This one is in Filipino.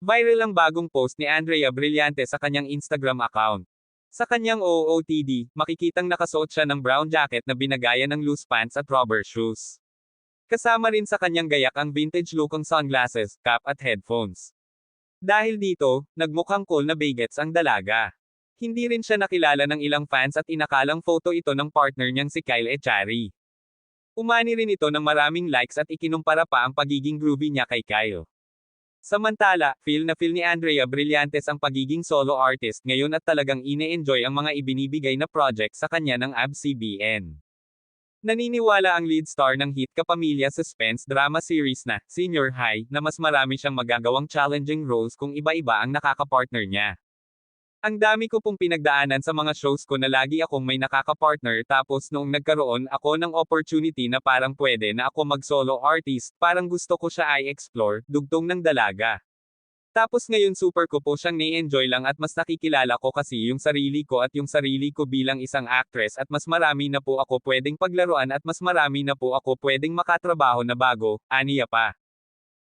Viral ang bagong post ni Andrea Brillante sa kanyang Instagram account. Sa kanyang OOTD, makikitang nakasuot siya ng brown jacket na binagayan ng loose pants at rubber shoes. Kasama rin sa kanyang gayak ang vintage lookang sunglasses, cap at headphones. Dahil dito, nagmukhang cool na bagets ang dalaga. Hindi rin siya nakilala ng ilang fans at inakalang photo ito ng partner niyang si Kyle Echari. Umani rin ito ng maraming likes at ikinumpara pa ang pagiging groovy niya kay Kyle. Samantala, feel na feel ni Andrea Brillantes ang pagiging solo artist ngayon at talagang ine-enjoy ang mga ibinibigay na project sa kanya ng ABS-CBN. Naniniwala ang lead star ng hit kapamilya suspense drama series na Senior High na mas marami siyang magagawang challenging roles kung iba-iba ang nakakapartner niya. Ang dami ko pong pinagdaanan sa mga shows ko na lagi akong may nakakapartner tapos noong nagkaroon ako ng opportunity na parang pwede na ako mag-solo artist, parang gusto ko siya i-explore, dugtong ng dalaga. Tapos ngayon super ko po siyang ni-enjoy lang at mas nakikilala ko kasi yung sarili ko at yung sarili ko bilang isang actress at mas marami na po ako pwedeng paglaruan at mas marami na po ako pwedeng makatrabaho na bago, aniya pa.